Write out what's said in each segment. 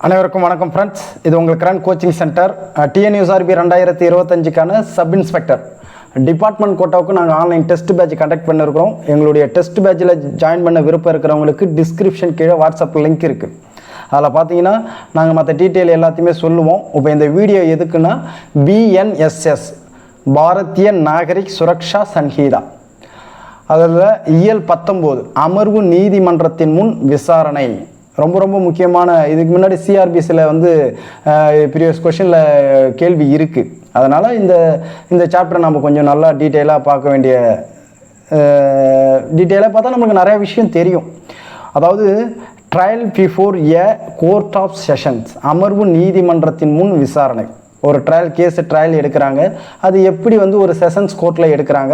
அனைவருக்கும் வணக்கம் ஃப்ரெண்ட்ஸ். இது உங்கள் கிராண்ட் கோச்சிங் சென்டர். டிஎன்யூஎஸ்ஆர்பி 2025க்கான சப் இன்ஸ்பெக்டர் டிபார்ட்மெண்ட் கோட்டாவுக்கு நாங்கள் ஆன்லைன் டெஸ்ட் பேட்ச் கண்டக்ட் பண்ணியிருக்கிறோம். எங்களுடைய டெஸ்ட் பேட்சில் ஜாயின் பண்ண விருப்பம் இருக்கிறவங்களுக்கு டிஸ்கிரிப்ஷன் கீழே வாட்ஸ்அப் லிங்க் இருக்குது. அதில் பார்த்தீங்கன்னா நாங்கள் மற்ற டீட்டெயில் எல்லாத்தையுமே சொல்லுவோம். இப்போ இந்த வீடியோ எதுக்குன்னா பிஎன்எஸ்எஸ் பாரதிய நாகரிக் சுரக்ஷா சன்ஹீதா, அதில் இயல் 19 அமர்வு நீதிமன்றத்தின் முன் விசாரணை ரொம்ப ரொம்ப முக்கியமான. இதுக்கு முன்னாடி சிஆர்பிசியில் வந்து ப்ரீவியஸ் கொஷனில் கேள்வி இருக்குது. அதனால் இந்த சாப்டரை நம்ம கொஞ்சம் நல்லா டீட்டெயிலாக பார்க்க வேண்டிய, டீட்டெயிலாக பார்த்தா நமக்கு நிறையா விஷயம் தெரியும். அதாவது trial before a court of sessions, அமர்வு நீதிமன்றத்தின் முன் விசாரணை. ஒரு ட்ரையல் எடுக்கிறாங்க, அது எப்படி வந்து ஒரு செஷன்ஸ் கோர்ட்டில் எடுக்கிறாங்க,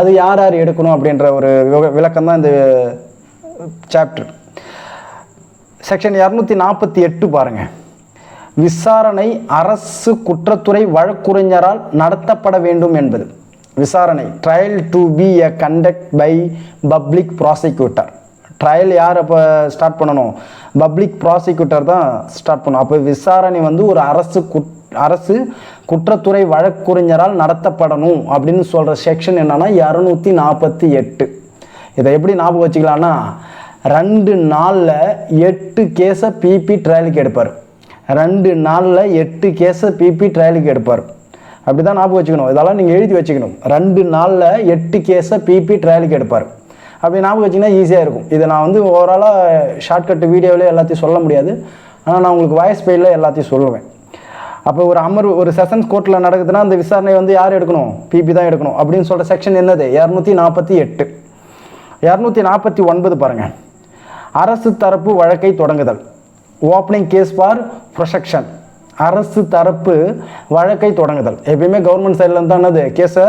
அது யார் யார் எடுக்கணும் அப்படின்ற ஒரு விளக்கம் தான் இந்த சாப்டர். செக்ஷன் 248 பாருங்கள். விசாரணை அரசு குற்றத்துறை வழக்குரைஞரால் நடத்தப்பட வேண்டும் என்பது. விசாரணை trial to be a conduct by public prosecutor. Trial யார் அப்போ ஸ்டார்ட் பண்ணணும்? பப்ளிக் ப்ராசிக்யூட்டர் தான் ஸ்டார்ட் பண்ணணும். அப்போ விசாரணை வந்து ஒரு அரசு குற்றத்துறை வழக்குரைஞரால் நடத்தப்படணும் அப்படின்னு சொல்கிற செக்ஷன் என்னன்னா 248. இதை எப்படி ஞாபகம் வச்சுக்கலான்னா, 2 நாளில் 8 கேஸை பிபி ட்ரையலுக்கு எடுப்பார். 2 நாளில் 8 கேஸை பிபி ட்ரையலுக்கு எடுப்பார். அப்படி தான் ஞாபகம் வச்சுக்கணும். இதெல்லாம் நீங்கள் எழுதி வச்சுக்கணும். 2 நாளில் 8 கேஸை பிபி ட்ரையலுக்கு எடுப்பார். அப்படி ஞாபகம் வச்சிங்கன்னா ஈஸியாக இருக்கும். இதை நான் வந்து ஓவராலாக ஷார்ட்கட் வீடியோவிலே எல்லாத்தையும் சொல்ல முடியாது. ஆனால் நான் உங்களுக்கு வாய்ஸ் ஃபைலில் எல்லாத்தையும் சொல்லுவேன். அப்போ ஒரு அமர்வு ஒரு செஷன்ஸ் கோர்ட்டில் நடக்குதுன்னா அந்த விசாரணை வந்து யார் எடுக்கணும்? பிபி தான் எடுக்கணும் அப்படின்னு சொல்கிற செக்ஷன் என்னது? 248. 249 பாருங்கள். அரசு தரப்பு வழக்கை தொடங்குதல். Opening case for prosecution. அரசு தரப்பு வழக்கை தொடங்குதல். எப்பயுமே கவர்மெண்ட் சைடில் இருந்தால் என்னது கேஸை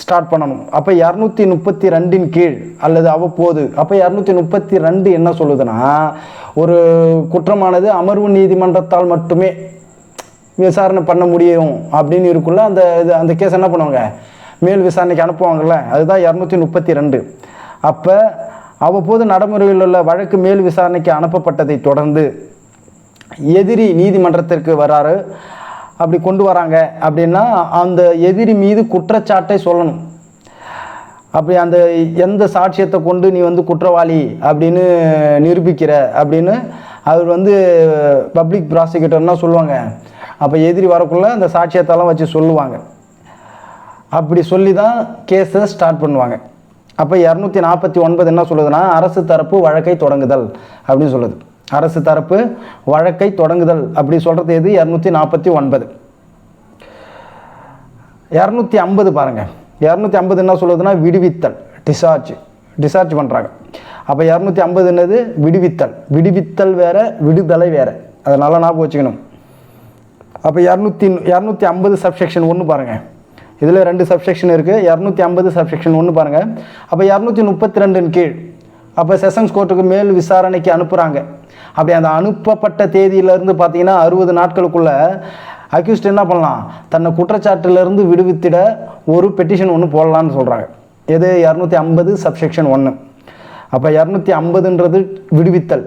ஸ்டார்ட் பண்ணணும். அப்போ 232 கீழ் அல்லது அவ்வப்போது. அப்போ 232 என்ன சொல்லுதுன்னா, ஒரு குற்றமானது அமர்வு நீதிமன்றத்தால் மட்டுமே விசாரணை பண்ண முடியும் அப்படின்னு இருக்குள்ள அந்த கேஸ் என்ன பண்ணுவாங்க? மேல் விசாரணைக்கு அனுப்புவாங்கள்ல, அதுதான் 232. அப்போ அவ்வப்போது நடைமுறையில் உள்ள வழக்கு மேல் விசாரணைக்கு அனுப்பப்பட்டதை தொடர்ந்து எதிரி நீதிமன்றத்திற்கு வராரு. அப்படி கொண்டு வராங்க அப்படின்னா அந்த எதிரி மீது குற்றச்சாட்டை சொல்லணும். அப்படி அந்த எந்த சாட்சியத்தை கொண்டு நீ வந்து குற்றவாளி அப்படின்னு நிரூபிக்கிற அப்படின்னு அவர் வந்து பப்ளிக் ப்ராசிக்யூட்டர்னா சொல்லுவாங்க. அப்போ எதிரி வரக்குள்ள அந்த சாட்சியத்தெல்லாம் வச்சு சொல்லுவாங்க. அப்படி சொல்லி தான் கேஸை ஸ்டார்ட் பண்ணுவாங்க. அப்போ 249 என்ன சொல்லுதுன்னா, அரசு தரப்பு வழக்கை தொடங்குதல் அப்படின்னு சொல்லுது. அரசு தரப்பு வழக்கை தொடங்குதல் அப்படி சொல்கிறது எது? 249. 250 பாருங்கள். 250 என்ன சொல்லுதுன்னா, விடுவித்தல், டிசார்ஜ் பண்ணுறாங்க. அப்போ 250 என்னது? விடுவித்தல். விடுவித்தல் வேற, விடுதலை வேற. அதை நல்லா ஞாபகம் வச்சுக்கணும். அப்போ 250 சப்செக்ஷன் 1 பாருங்கள். இதில் 2 சப்செக்ஷன் இருக்குது. 250 சப்செக்ஷன் 1 பாருங்கள். அப்போ 232 கீழ் அப்போ செஷன்ஸ் கோர்ட்டுக்கு மேல் விசாரணைக்கு அனுப்புகிறாங்க. அப்படி அந்த அனுப்பப்பட்ட தேதியிலேருந்து பார்த்தீங்கன்னா 60 நாட்களுக்குள்ளே அக்யூஸ்ட் என்ன பண்ணலாம்? தன்னை குற்றச்சாட்டிலிருந்து விடுவித்திட ஒரு பெட்டிஷன் ஒன்று போடலான்னு சொல்கிறாங்க. எது? 250 சப்செக்ஷன் 1. அப்போ 250ன்றது விடுவித்தல்.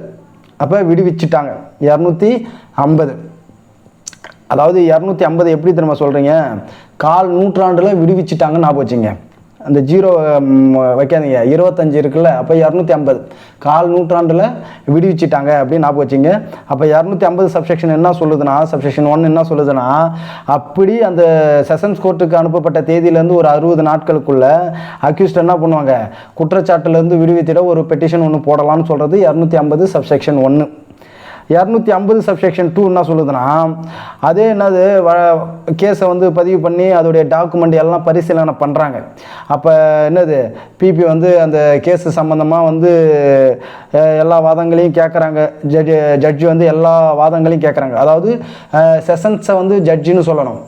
அப்போ விடுவிச்சிட்டாங்க 250. அதாவது 250 எப்படி திரும்ப சொல்கிறீங்க? 1/4 நூற்றாண்டில் விடுவிச்சிட்டாங்கன்னு ஞாபகம் வச்சுங்க. அந்த 0 வைக்காதீங்க, 25 இருக்குல்ல. அப்போ 250 1/4 நூற்றாண்டில் விடுவிச்சிட்டாங்க அப்படின்னு ஞாபகம் வச்சுங்க. அப்போ 250 சப்செக்ஷன் என்ன சொல்லுதுன்னா, சப்செக்ஷன் 1 என்ன சொல்லுதுன்னா, அப்படி அந்த செஷன்ஸ் கோர்ட்டுக்கு அனுப்பப்பட்ட தேதியிலேருந்து ஒரு 60 நாட்களுக்குள்ள அக்யூஸ்ட் என்ன பண்ணுவாங்க? குற்றச்சாட்டுலேருந்து விடுவித்திட ஒரு பெட்டிஷன் ஒன்று போடலாம்னு சொல்கிறது 250 சப்செக்ஷன் 1. 250 சப்செக்ஷன் 2 என்ன சொல்லுதுன்னா, அதே என்னது கேஸை வந்து பதிவு பண்ணி அதோடைய டாக்குமெண்ட் எல்லாம் பரிசீலனை பண்ணுறாங்க. அப்போ என்னது பிபி வந்து அந்த கேஸு சம்மந்தமாக வந்து எல்லா வாதங்களையும் கேட்குறாங்க. ஜட்ஜி வந்து எல்லா வாதங்களையும் கேட்குறாங்க. அதாவது செஷன்ஸை வந்து ஜட்ஜின்னு சொல்லணும்.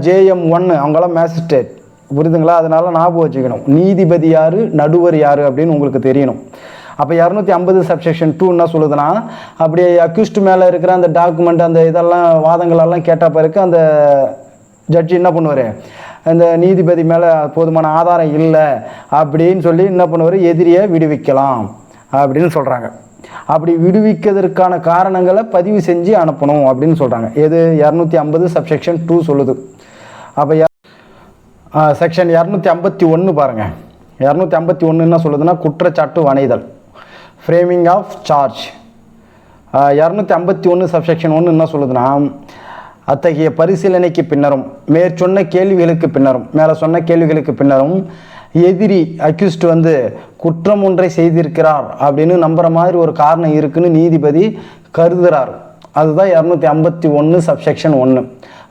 JM1 அவங்களாம் மேஜிஸ்ட்ரேட், புரியுதுங்களா? அதனால ஞாபகம் வச்சுக்கணும். நீதிபதி யார், நடுவர் யார் அப்படின்னு உங்களுக்கு தெரியணும். அப்போ 250 சப்செக்ஷன் 2 என்ன சொல்லுதுன்னா, அப்படி அக்யூஸ்ட் மேலே இருக்கிற அந்த டாக்குமெண்ட் அந்த இதெல்லாம் வாதங்களெல்லாம் கேட்ட பிறகு அந்த ஜட்ஜி என்ன பண்ணுவார்? அந்த நீதிபதி மேலே போதுமான ஆதாரம் இல்லை அப்படின்னு சொல்லி என்ன பண்ணுவார்? எதிரியை விடுவிக்கலாம் அப்படின்னு சொல்கிறாங்க. அப்படி விடுவிக்கிறதுக்கான காரணங்களை பதிவு செஞ்சு அனுப்பணும் அப்படின்னு சொல்கிறாங்க. எது 250 சப்செக்ஷன் 2 சொல்லுது. அப்போ செக்ஷன் 251 பாருங்கள். 251 என்ன சொல்லுதுன்னா குற்றச்சாட்டு வணைதல், ஃப்ரேமிங் ஆஃப் சார்ஜ். 251 சப்செக்ஷன் 1 என்ன சொல்லுதுன்னா அத்தகைய பரிசீலனைக்கு பின்னரும் மேற்சொன்ன கேள்விகளுக்கு பின்னரும் மேலே சொன்ன கேள்விகளுக்கு பின்னரும் எதிரி அக்யூஸ்ட் வந்து குற்றம் ஒன்றை செய்திருக்கிறார் அப்படின்னு நம்புற மாதிரி ஒரு காரணம் இருக்குன்னு நீதிபதி கருதுகிறார். அதுதான் 251 சப்செக்ஷன் 1.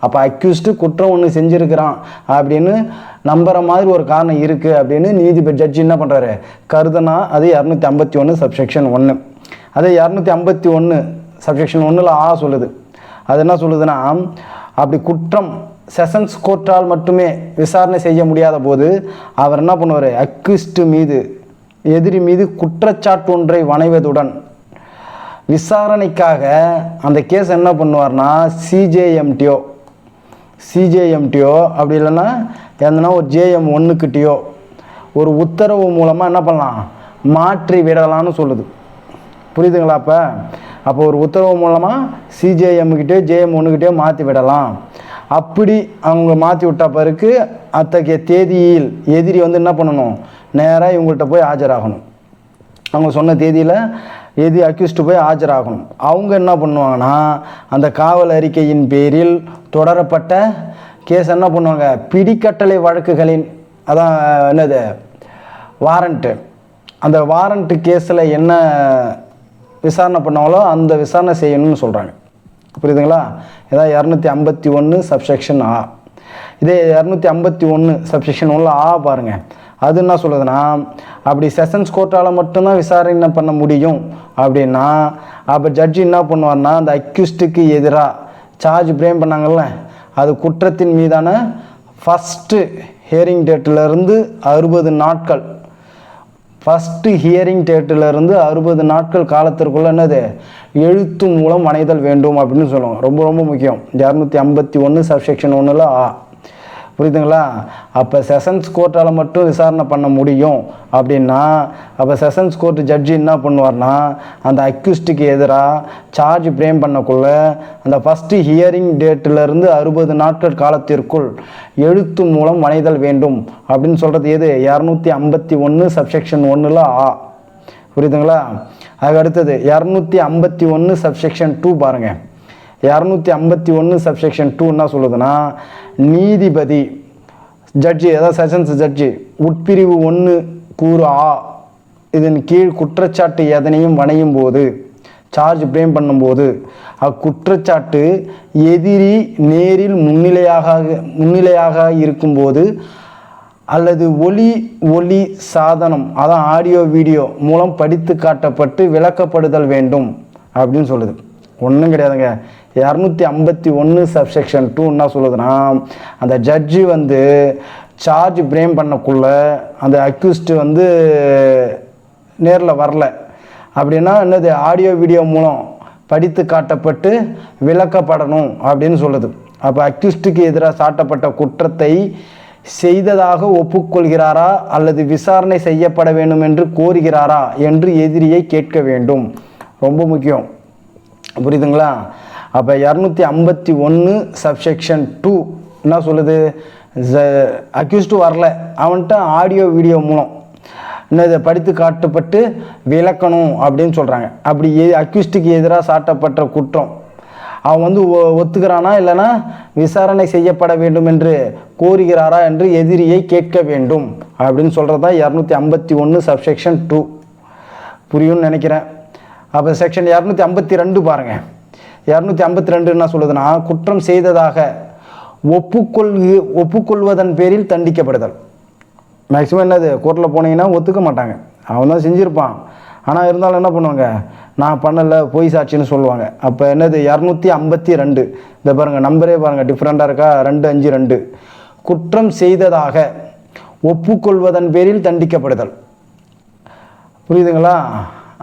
அப்போ அக்யூஸ்டு குற்றம் ஒன்று செஞ்சுருக்கிறான் அப்படின்னு நம்புற மாதிரி ஒரு காரணம் இருக்குது அப்படின்னு நீதிபதி ஜட்ஜி என்ன பண்ணுறாரு கருதுனா அது 251 சப்செக்ஷன் 1. அதே 251 சப்செக்ஷன் 1ல் ஆ சொல்லுது. அது என்ன சொல்லுதுன்னா அப்படி குற்றம் செஷன்ஸ் கோர்ட்டால் மட்டுமே விசாரணை செய்ய முடியாத போது அவர் என்ன பண்ணுவார் அக்யூஸ்டு மீது எதிரி மீது குற்றச்சாட்டு ஒன்றை வணைவதுடன் விசாரணைக்காக அந்த கேஸ் என்ன பண்ணுவார்னா சிஜேஎம்டிஓ அப்படி இல்லைன்னா எந்தனா ஒரு JM 1கிட்டயோ ஒரு உத்தரவு மூலமாக என்ன பண்ணலாம் மாற்றி விடலான்னு சொல்லுது. புரியுதுங்களா? அப்போ ஒரு உத்தரவு மூலமாக சிஜேஎம்கிட்டயோ JM 1கிட்டயோ மாற்றி விடலாம். அப்படி அவங்க மாற்றி விட்ட பிறகு அத்தகைய தேதியில் எதிரி வந்து என்ன பண்ணணும் நேராக இவங்கள்ட்ட போய் ஆஜராகணும். அவங்க சொன்ன தேதியில் எதிரி அக்யூஸ்டு போய் ஆஜராகணும். அவங்க என்ன பண்ணுவாங்கன்னா அந்த காவல் அறிக்கையின் பேரில் தொடரப்பட்ட கேஸ் என்ன பண்ணுவாங்க பிடிக்கட்டளை வழக்குகளின் அதான் என்னது வாரண்ட்டு, அந்த வாரண்ட்டு கேஸில் என்ன விசாரணை பண்ணாங்களோ அந்த விசாரணை செய்யணும்னு சொல்கிறாங்க. புரியுதுங்களா? இதான் 251 சப்செக்ஷன் ஆ. இதே 251 சப்செக்ஷன் 1ல் ஆ பாருங்கள். அது என்ன சொல்லுதுன்னா அப்படி செஷன்ஸ் கோர்ட்டால் மட்டும்தான் விசாரணை பண்ண முடியும் அப்படின்னா அப்போ ஜட்ஜி என்ன பண்ணுவார்னா அந்த அக்யூஸ்டுக்கு எதிராக சார்ஜ் பிரேம் பண்ணாங்கல்ல அது குற்றத்தின் மீதான ஃபஸ்ட்டு ஹியரிங் டேட்டிலிருந்து 60 நாட்கள் ஃபஸ்ட்டு ஹியரிங் டேட்டிலிருந்து 60 நாட்கள் காலத்திற்குள்ள என்னது எழுத்து மூலம் வணைதல் வேண்டும் அப்படின்னு சொல்லுவாங்க. ரொம்ப ரொம்ப முக்கியம். 251 சப்செக்ஷன் 1ல் ஆ. புரியுதுங்களா? அப்போ செஷன்ஸ் கோர்ட்டால் மட்டும் விசாரணை பண்ண முடியும் அப்படின்னா அப்போ செஷன்ஸ் கோர்ட் ஜட்ஜி என்ன பண்ணுவார்னா அந்த அக்யூஸ்டுக்கு எதிராக சார்ஜ் பிரேம் பண்ணக்குள்ள அந்த ஃபஸ்ட்டு ஹியரிங் டேட்டிலிருந்து 60 நாட்கள் காலத்திற்குள் எழுத்து மூலம் வணைதல் வேண்டும் அப்படின்னு சொல்கிறது எது 251 சப்செக்ஷன் 1ல் ஆ. புரியுதுங்களா? அதுக்கு அடுத்தது 251 சப்செக்ஷன் 2 பாருங்கள். 251 சப்செக்ஷன் 2 என்ன சொல்லுதுன்னா நீதிபதி ஜட்ஜி அதாவது செஷன்ஸ் ஜட்ஜி உட்பிரிவு 1 கூறு ஆ இதன் கீழ் குற்றச்சாட்டு எதனையும் வணையும் போது சார்ஜ் பிரேம் பண்ணும்போது அக்குற்றச்சாட்டு எதிரி நேரில் முன்னிலையாக இருக்கும்போது அல்லது ஒலி சாதனம் அதான் ஆடியோ வீடியோ மூலம் படித்து காட்டப்பட்டு விளக்கப்படுதல் வேண்டும் அப்படின்னு சொல்லுது. ஒன்றும் கிடையாதுங்க. 251 சப்செக்ஷன் 2 என்ன சொல்லுதுன்னா அந்த ஜட்ஜி வந்து சார்ஜ் பிரேம் பண்ணக்குள்ள அந்த அக்யூஸ்டு வந்து நேரில் வரல அப்படின்னா என்னது ஆடியோ வீடியோ மூலம் படித்து காட்டப்பட்டு விளக்கப்படணும் அப்படின்னு சொல்லுது. அப்போ அக்யூஸ்டுக்கு எதிராக சாட்டப்பட்ட குற்றத்தை செய்ததாக ஒப்புக்கொள்கிறாரா அல்லது விசாரணை செய்யப்பட வேண்டும் என்று கோருகிறாரா என்று எதிரியை கேட்க வேண்டும். ரொம்ப முக்கியம். புரியுதுங்களா? அப்போ 251 சப்செக்ஷன் 2 என்ன சொல்லுது அக்யூஸ்டு வரல அவன்கிட்ட ஆடியோ வீடியோ மூலம் என்னது படித்து காட்டப்பட்டு விளக்கணும் அப்படின்னு சொல்கிறாங்க. அப்படி அக்யூஸ்டுக்கு எதிராக சாட்டப்பட்ட குற்றம் அவன் வந்து ஒத்துக்கிறானா இல்லைனா விசாரணை செய்யப்பட வேண்டும் என்று கோருகிறாரா என்று எதிரியை கேட்க வேண்டும் அப்படின்னு சொல்கிறது தான் 251 சப்செக்ஷன் 2. புரியும்னு நினைக்கிறேன். அப்போ செக்ஷன் 252 பாருங்கள். 252 என்ன சொல்லுதுன்னா குற்றம் செய்ததாக ஒப்புக்கொள்வதன் பேரில் தண்டிக்கப்படுதல். மேக்ஸிமம் என்னது கோர்ட்டில் போனீங்கன்னா ஒத்துக்க மாட்டாங்க. அவன் தான் செஞ்சுருப்பான், ஆனால் இருந்தாலும் என்ன பண்ணுவாங்க நான் பண்ணலை பொய் சாட்சின்னு சொல்லுவாங்க. அப்போ என்னது 252 இந்த பாருங்கள் நம்பரே பாருங்கள் டிஃப்ரெண்ட்டாக இருக்கா 252 குற்றம் செய்ததாக ஒப்புக்கொள்வதன் பேரில் தண்டிக்கப்படுதல். புரியுதுங்களா?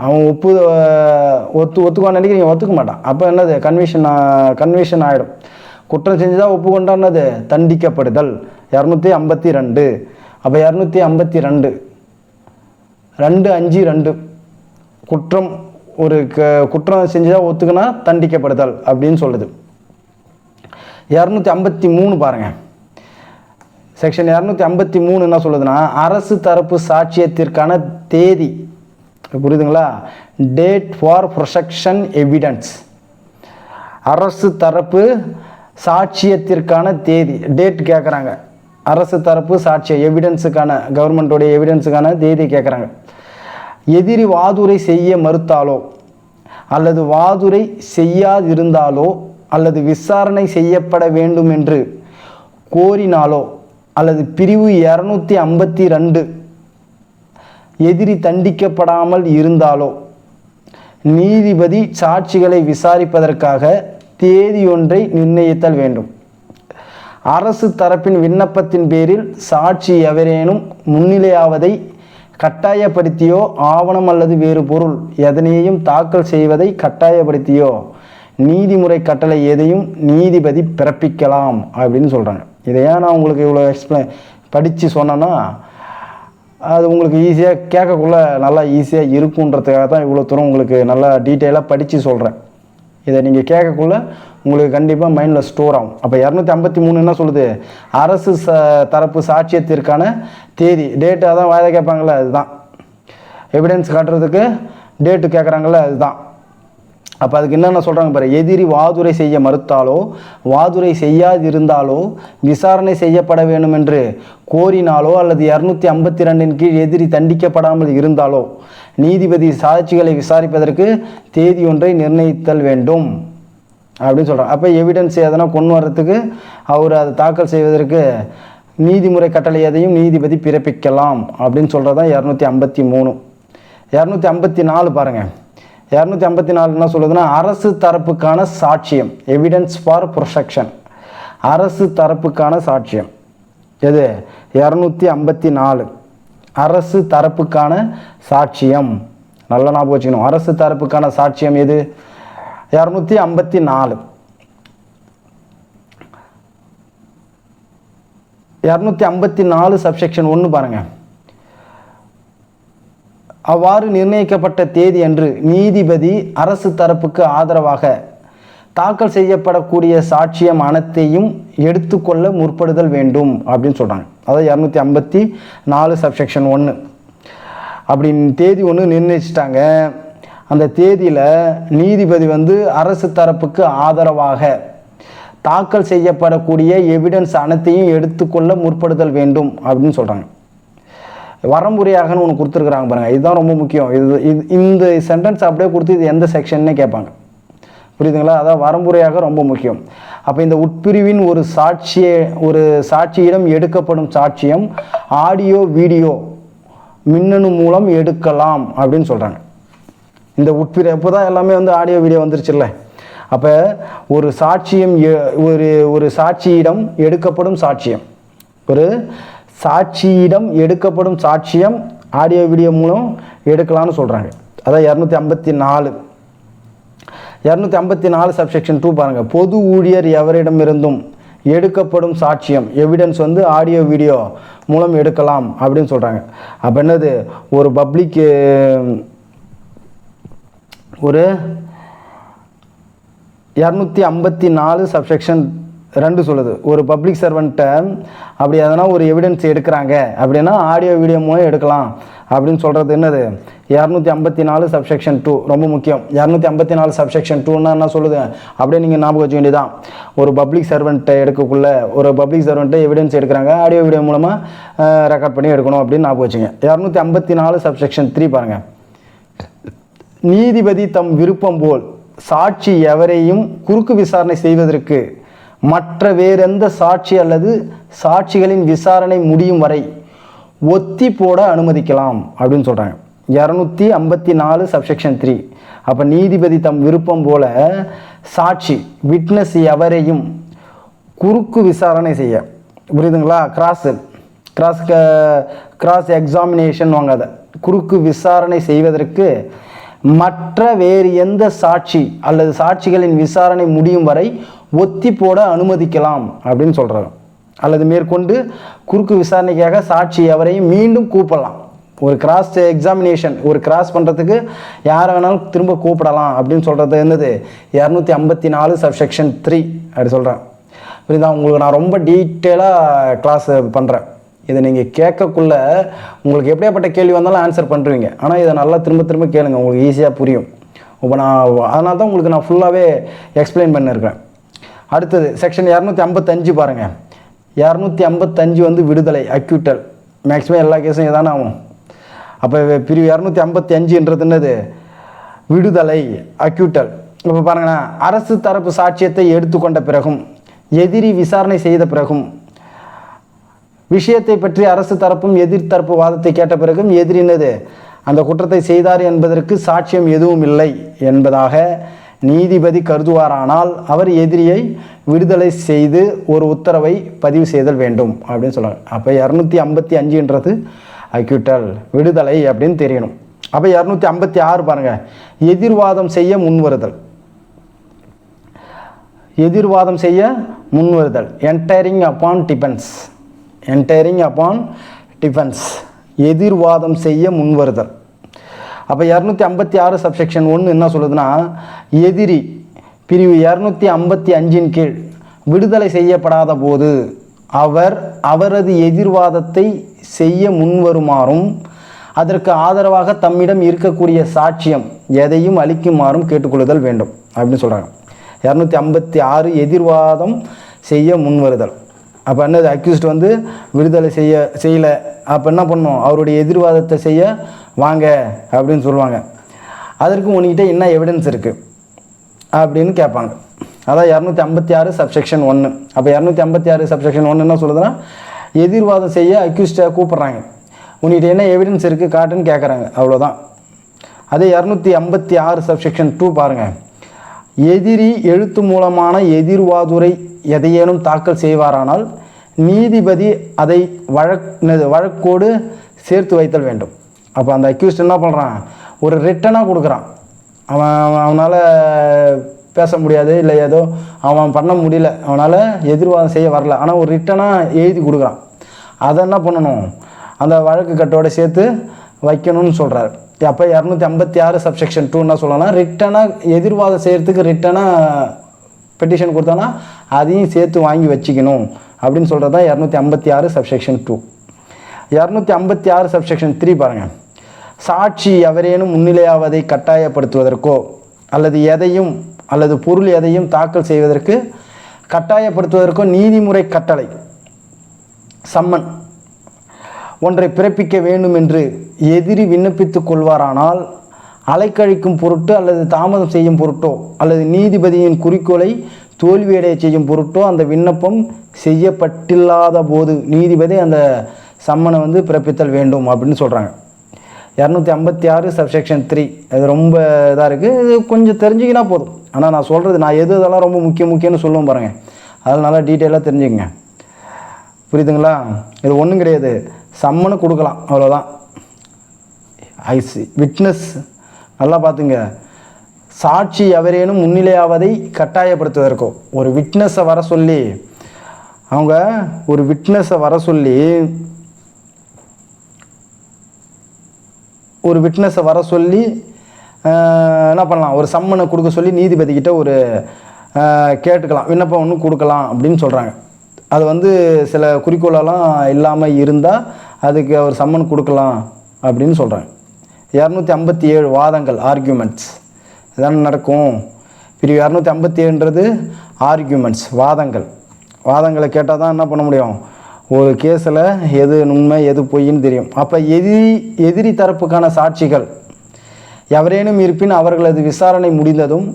அவன் ஒத்துக்குவான்னு நினைக்கிறீங்க ஒத்துக்க மாட்டான். அப்போ என்னது கன்விஷன் ஆகிடும். குற்றம் செஞ்சுதான் ஒப்புக்கொண்டான்னது தண்டிக்கப்படுதல் 252. அப்போ 252 252 குற்றம் ஒரு குற்றம் செஞ்சுதான் ஒத்துக்கினா தண்டிக்கப்படுதல் அப்படின்னு சொல்லுது. 253 பாருங்கள். செக்ஷன் 253 என்ன சொல்லுதுன்னா, அரசு தரப்பு சாட்சியத்திற்கான தேதி, புரியுதுங்களா, டேட் ஃபார் ப்ரொடெக்ஷன் எவிடன்ஸ். அரசு தரப்பு சாட்சியத்திற்கான தேதி, டேட் கேட்குறாங்க. அரசு தரப்பு சாட்சியம் எவிடன்ஸுக்கான, கவர்மெண்ட்டோடைய எவிடன்ஸுக்கான தேதி கேட்குறாங்க. எதிரி வாதுரை செய்ய மறுத்தாலோ அல்லது வாதுரை செய்யாதிருந்தாலோ அல்லது விசாரணை செய்யப்பட வேண்டும் என்று கோரினாலோ அல்லது பிரிவு 252 எதிரி தண்டிக்கப்படாமல் இருந்தாலோ நீதிபதி சாட்சிகளை விசாரிப்பதற்காக தேதியொன்றை நிர்ணயித்தல் வேண்டும். அரசு தரப்பின் விண்ணப்பத்தின் பேரில் சாட்சி எவரேனும் முன்னிலையாவதை கட்டாயப்படுத்தியோ ஆவணம் அல்லது வேறு பொருள் எதனையும் தாக்கல் செய்வதை கட்டாயப்படுத்தியோ நீதிமுறை கட்டளை எதையும் நீதிபதி பிறப்பிக்கலாம் அப்படின்னு சொல்கிறாங்க. இதையா நான் உங்களுக்கு இவ்வளோ படித்து சொன்னேன்னா அது உங்களுக்கு ஈஸியாக கேட்கக்குள்ள நல்லா ஈஸியாக இருக்குன்றதுக்காக தான் இவ்வளோ தூரம் உங்களுக்கு நல்லா டீட்டெயிலாக படித்து சொல்கிறேன். இதை நீங்கள் கேட்கக்குள்ள உங்களுக்கு கண்டிப்பாக மைண்டில் ஸ்டோர் ஆகும். அப்போ 253 என்ன சொல்லுது, அரசு தரப்பு சாட்சியத்திற்கான தேதி, டேட்டாக தான் வாய்தா கேட்பாங்களே அதுதான். எவிடன்ஸ் காட்டுறதுக்கு டேட்டு கேட்குறாங்களே அதுதான். அப்போ அதுக்கு என்னென்ன சொல்கிறாங்க பாரு, எதிரி வாதுரை செய்ய மறுத்தாலோ வாதுரை செய்யாதிருந்தாலோ விசாரணை செய்யப்பட வேண்டும் என்று கோரினாலோ அல்லது 252 கீழ் எதிரி தண்டிக்கப்படாமல் இருந்தாலோ நீதிபதி சாட்சிகளை விசாரிப்பதற்கு தேதி ஒன்றை நிர்ணயித்தல் வேண்டும் அப்படின்னு சொல்கிறாங்க. அப்போ எவிடன்ஸ் எதனா கொண்டு வர்றதுக்கு அவர் அதை தாக்கல் செய்வதற்கு நீதிமுறை கட்டளை எதையும் நீதிபதி பிறப்பிக்கலாம் அப்படின்னு சொல்கிறது தான் 253. 254 பாருங்கள். 254 என்ன சொல்லுதுன்னா, அரசு தரப்புக்கான சாட்சியம், எவிடன்ஸ் ஃபார் ப்ரொடெக்ஷன். அரசு தரப்புக்கான சாட்சியம் எது? 254 அரசு தரப்புக்கான சாட்சியம். நல்லா ஞாபகம் வச்சுக்கணும். அரசு தரப்புக்கான சாட்சியம் எது? 254. 254 சப்செக்ஷன் 1 பாருங்க. அவ்வாறு நிர்ணயிக்கப்பட்ட தேதி அன்று நீதிபதி அரசு தரப்புக்கு ஆதரவாக தாக்கல் செய்யப்படக்கூடிய சாட்சியம் அனைத்தையும் எடுத்துக்கொள்ள முற்படுதல் வேண்டும் அப்படின்னு சொல்கிறாங்க. அதாவது 254 சப்செக்ஷன் 1 அப்படின்னு தேதி ஒன்று நிர்ணயிச்சிட்டாங்க. அந்த தேதியில் நீதிபதி அரசு தரப்புக்கு ஆதரவாக தாக்கல் செய்யப்படக்கூடிய எவிடன்ஸ் அனைத்தையும் எடுத்துக்கொள்ள முற்படுதல் வேண்டும் அப்படின்னு சொல்கிறாங்க. வரம்புரையாகன்னு ஒன்று கொடுத்துருக்குறாங்க பாருங்கள், இதுதான் ரொம்ப முக்கியம். இந்த சென்டென்ஸ் அப்படியே கொடுத்து இது எந்த செக்ஷன்னே கேட்பாங்க, புரியுதுங்களா? அதான் வரம்புரையாக ரொம்ப முக்கியம். அப்போ இந்த உட்பிரிவின் ஒரு சாட்சியிடம் எடுக்கப்படும் சாட்சியம் ஆடியோ வீடியோ மின்னணு மூலம் எடுக்கலாம் அப்படின்னு சொல்கிறாங்க. இந்த உட்பிரி அப்போ தான் எல்லாமே ஆடியோ வீடியோ வந்துருச்சுல்ல. அப்போ ஒரு சாட்சியம் ஒரு சாட்சியிடம் எடுக்கப்படும் சாட்சியம், ஒரு சாட்சியிடம் எடுக்கப்படும் சாட்சியம் ஆடியோ வீடியோ மூலம் எடுக்கலாம்னு சொல்கிறாங்க. அதான் 254. 254 சப்செக்ஷன் 2 பாருங்கள். பொது ஊழியர் எவரிடமிருந்தும் எடுக்கப்படும் சாட்சியம் எவிடன்ஸ் ஆடியோ வீடியோ மூலம் எடுக்கலாம் அப்படின்னு சொல்கிறாங்க. அப்போ என்னது, ஒரு பப்ளிக் ஒரு 254 சப்செக்ஷன் 2 சொல்லுது, ஒரு பப்ளிக் சர்வெண்ட்டை அப்படி எதனா ஒரு எவிடன்ஸ் எடுக்கிறாங்க அப்படின்னா ஆடியோ வீடியோ மூலம் எடுக்கலாம் அப்படின்னு சொல்கிறது என்னது, 254 சப்செக்ஷன் 2 ரொம்ப முக்கியம். 254 சப்செக்ஷன் 2ன்னா என்ன சொல்லுது அப்படியே நீங்கள் ஞாபகம் வச்சுக்க வேண்டியதான். ஒரு பப்ளிக் சர்வெண்ட்டை எடுக்கக்குள்ள ஒரு பப்ளிக் சர்வெண்ட்டை எவிடன்ஸ் எடுக்கிறாங்க, ஆடியோ வீடியோ மூலமாக ரெக்கார்ட் பண்ணி எடுக்கணும் அப்படின்னு ஞாபகம் வச்சுங்க. 254 சப்செக்ஷன் 3 பாருங்கள். நீதிபதி தம் விருப்பம் போல் சாட்சி எவரையும் குறுக்கு விசாரணை செய்வதற்கு மற்ற வேறெந்த சாட்சி அல்லது சாட்சிகளின் விசாரணை முடியும் வரை ஒத்தி போட அனுமதிக்கலாம் அப்படின்னு சொல்கிறாங்க. 254 சப்செக்ஷன் 3. அப்போ நீதிபதி தம் விருப்பம் போல சாட்சி விட்னஸ் எவரையும் குறுக்கு விசாரணை செய்ய, புரியுதுங்களா, கிராஸ் எக்ஸாமினேஷன் வாங்காத குறுக்கு விசாரணை செய்வதற்கு மற்ற வேறு எந்த சாட்சி அல்லது சாட்சிகளின் விசாரணை முடியும் வரை ஒத்தி போட அனுமதிக்கலாம் அப்படின்னு சொல்கிறாங்க. அல்லது மேற்கொண்டு குறுக்கு விசாரணைக்காக சாட்சி எவரையும் மீண்டும் கூப்பிடலாம். ஒரு கிராஸ் எக்ஸாமினேஷன், ஒரு கிராஸ் பண்ணுறதுக்கு யாரை வேணாலும் திரும்ப கூப்பிடலாம் அப்படின்னு சொல்கிறது என்னது 254 சப்செக்ஷன் 3 அப்படி சொல்கிறேன். புரியுதா? உங்களுக்கு நான் ரொம்ப டீட்டெயிலாக கிளாஸ் பண்ணுறேன். இதை நீங்கள் கேட்கக்குள்ள உங்களுக்கு எப்படியாப்பட்ட கேள்வி வந்தாலும் ஆன்சர் பண்ணுறீங்க. ஆனால் இதை நல்லா திரும்ப திரும்ப கேளுங்க, உங்களுக்கு ஈஸியாக புரியும். இப்போ நான் அதனால தான் உங்களுக்கு நான் ஃபுல்லாகவே எக்ஸ்பிளைன் பண்ணியிருக்கேன். அடுத்தது செக்ஷன் 255 பாருங்கள். 255 வந்து விடுதலை, அக்யூட்டல். மேக்ஸிமம் எல்லா கேஸும் இதானே ஆகும். அப்போ பிரிவு 255ன்றது என்னது? விடுதலை, அக்யூட்டல். இப்போ பாருங்கண்ணா, அரசு தரப்பு சாட்சியத்தை எடுத்துக்கொண்ட பிறகும் எதிரி விசாரணை செய்த பிறகும் விஷயத்தை பற்றி அரசு தரப்பும் எதிர்த்தரப்பு வாதத்தை கேட்ட பிறகும் எதிரி என்னது அந்த குற்றத்தை செய்தார் என்பதற்கு சாட்சியம் எதுவும் இல்லை என்பதாக நீதிபதி கருதுவாரானால் அவர் எதிரியை விடுதலை செய்து ஒரு உத்தரவை பதிவு செய்தல் வேண்டும் அப்படின்னு சொல்லுவாங்க. அப்போ 255ன்றது அக்யூட்டல், விடுதலை அப்படின்னு தெரியணும். அப்போ 256 பாருங்கள், எதிர்வாதம் செய்ய முன்வருதல். எதிர்வாதம் செய்ய முன்வருதல், என்டைரிங் அப்பான் டிஃபென்ஸ். என்டைரிங் அப்பான் டிஃபென்ஸ், எதிர்வாதம் செய்ய முன்வருதல். அப்போ 256 சப்செக்ஷன் 1 என்ன சொல்லுதுன்னா, எதிரி பிரிவு 255 கீழ் விடுதலை செய்யப்படாத போது அவரது எதிர்வாதத்தை செய்ய முன்வருமாறும் அதற்கு ஆதரவாக தம்மிடம் இருக்கக்கூடிய சாட்சியம் எதையும் அளிக்குமாறும் கேட்டுக்கொள்ளுதல் வேண்டும் அப்படின்னு சொல்கிறாங்க. 256 எதிர்வாதம் செய்ய முன்வருதல். அப்போ என்னது, அக்யூஸ்ட் வந்து விடுதலை செய்யலை, அப்போ என்ன பண்ணணும், அவருடைய எதிர்வாதத்தை செய்ய வாங்க அப்படின்னு சொல்லுவாங்க. அதற்கு உன்கிட்ட என்ன எவிடன்ஸ் இருக்குது அப்படின்னு கேட்பாங்க. அதான் 256 சப்செக்ஷன் 1. அப்போ 256 சப்செக்ஷன் 1 என்ன சொல்லுதுன்னா, எதிர்வாதம் செய்ய அக்யூஸ்டை கூப்பிட்றாங்க, உன்கிட்ட என்ன எவிடன்ஸ் இருக்குது காட்டுன்னு கேட்குறாங்க, அவ்வளோதான். அதே 256 சப்செக்ஷன் 2 பாருங்கள். எதிரி எழுத்து மூலமான எதிர்வாதுரை எதையேனும் தாக்கல் செய்வாரானால் நீதிபதி அதை வழக்கோடு சேர்த்து வைத்தல் வேண்டும். அப்போ அந்த அக்யூஸ்ட் என்ன பண்ணுறான், ஒரு ரிட்டனாக கொடுக்குறான். அவனால் பேச முடியாது, இல்லை ஏதோ அவன் பண்ண முடியல, அவனால் எதிர்வாதம் செய்ய வரல, ஆனால் ஒரு ரிட்டனாக எழுதி கொடுக்குறான். அதை என்ன பண்ணணும், அந்த வழக்கு கட்டோட சேர்த்து வைக்கணும்னு சொல்கிறார். அப்போ 256 சப்செக்ஷன் 2 என்ன சொல்லலாம், ரிட்டனாக எதிர்வாதம் செய்கிறதுக்கு ரிட்டனாக பெட்டிஷன் கொடுத்தானா அதையும் சேர்த்து வாங்கி வச்சுக்கணும் அப்படின்னு சொல்கிறது தான் 256 சப்செக்ஷன் 2. 256 சப்செக்ஷன் 3 பாருங்கள். சாட்சி எவரேனும் முன்னிலையாவதை கட்டாயப்படுத்துவதற்கோ அல்லது பொருள் எதையும் தாக்கல் செய்வதற்கு கட்டாயப்படுத்துவதற்கோ நீதிமுறை கட்டளை சம்மன் ஒன்றை பிறப்பிக்க வேண்டும் என்று எதிரி விண்ணப்பித்துக் கொள்வாரானால் அலைக்கழிக்கும் பொருட்டோ அல்லது தாமதம் செய்யும் பொருட்டோ அல்லது நீதிபதியின் குறிக்கோளை தோல்வியடைய செய்யும் பொருட்டோ அந்த விண்ணப்பம் செய்யப்பட்டில்லாத போது நீதிபதி அந்த சம்மனை வந்து பிறப்பித்தல் வேண்டும் அப்படின்னு சொல்கிறாங்க. 256 சப்செக்ஷன் 3 அது ரொம்ப இதாக இருக்குது, இது கொஞ்சம் தெரிஞ்சிக்கினா போதும். ஆனால் நான் சொல்கிறது, நான் இதெல்லாம் ரொம்ப முக்கியம்னு சொல்லுவோம் பாருங்கள், அதெல்லாம் நல்லா டீட்டெயிலாக தெரிஞ்சுக்கங்க. புரியுதுங்களா? இது ஒன்றும் கிடையாது, சம்மனு கொடுக்கலாம், அவ்வளோதான். விட்னஸ் நல்லா பார்த்துங்க, சாட்சி எவரேனும் முன்னிலையாவதை கட்டாயப்படுத்துவதற்கோ ஒரு விட்னஸை வர சொல்லி என்ன பண்ணலாம், ஒரு சம்மனை கொடுக்க சொல்லி நீதிபதிக்கிட்ட ஒரு கேட்டுக்கலாம், விண்ணப்பம் ஒன்று கொடுக்கலாம் அப்படின்னு சொல்கிறாங்க. அது வந்து சில குறிக்கோளெல்லாம் இல்லாமல் இருந்தால் அதுக்கு அவர் சம்மன் கொடுக்கலாம் அப்படின்னு சொல்கிறாங்க. 257 வாதங்கள், ஆர்கியூமெண்ட்ஸ் இதான நடக்கும். பிரிவு 257ன்றது ஆர்கியூமெண்ட்ஸ், வாதங்களை கேட்டால் தான் என்ன பண்ண முடியும், ஒரு கேஸில் எது உண்மை எது பொய்ன்னு தெரியும். அப்போ எதிரி தரப்புக்கான சாட்சிகள் எவரேனும் இருப்பின் அவர்களது விசாரணை முடிந்ததும்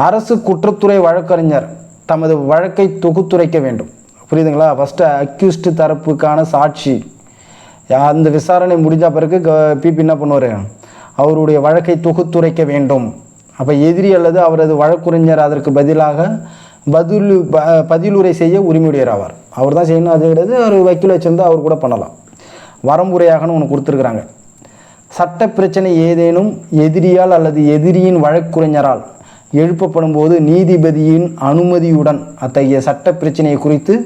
அரசு குற்றத்துறை வழக்கறிஞர் தமது வழக்கை தொகுத்துரைக்க வேண்டும். புரியுதுங்களா? ஃபஸ்ட்டு அக்யூஸ்டு தரப்புக்கான சாட்சி அந்த விசாரணை முடிஞ்ச பிறகு பிபி என்ன பண்ணுவார், அவருடைய வழக்கை தொகுத்துரைக்க வேண்டும். அப்போ எதிரி அல்லது அவரது வழக்குரைஞர் அதற்கு பதிலாக பதிலுரை செய்ய உரிமையுடையர் ஆவார். அவர் தான் செய்யணும், அது கிடையாது. அவர் வக்கீல் வச்சுருந்தா அவர் கூட பண்ணலாம். வரம்புரையாகனு ஒன்று கொடுத்துருக்குறாங்க. சட்ட பிரச்சனை ஏதேனும் எதிரியால் அல்லது எதிரியின் வழக்குரைஞரால் எழுப்பப்படும் போது நீதிபதியின் அனுமதியுடன் அத்தகைய சட்ட பிரச்சனையை குறித்து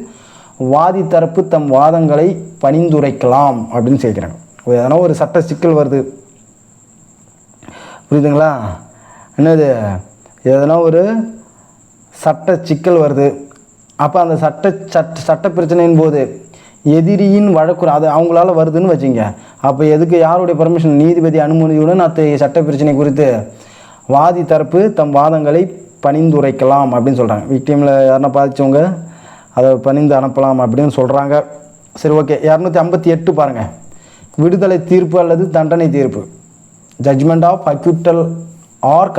வாதி தரப்பு தம் வாதங்களை பணிந்துரைக்கலாம் அப்படின்னு சொல்லிக்கிறாங்க. எதனா ஒரு சட்ட சிக்கல் வருது, புரியுதுங்களா? என்னது, எதனா ஒரு சட்ட சிக்கல் வருது. அப்போ அந்த சட்ட பிரச்சனையின் போது எதிரியின் வழக்கு அது அவங்களால வருதுன்னு வச்சுங்க. அப்போ எதுக்கு, யாருடைய பர்மிஷன்? நீதிபதி அனுமதியுடன் அத்தகைய சட்ட பிரச்சனை குறித்து வாதி தரப்பு தம் வாதங்களை பணிந்துரைக்கலாம் அப்படின்னு சொல்கிறாங்க. விக்டிமில் யாருன்னா பாதித்தவங்க அதை பணிந்து அனுப்பலாம் அப்படின்னு சொல்கிறாங்க. சரி, ஓகே. 258 பாருங்கள். விடுதலை தீர்ப்பு அல்லது தண்டனை தீர்ப்பு, ஜட்ஜ்மெண்ட் ஆஃப் அக்யூட்டல் ஆர்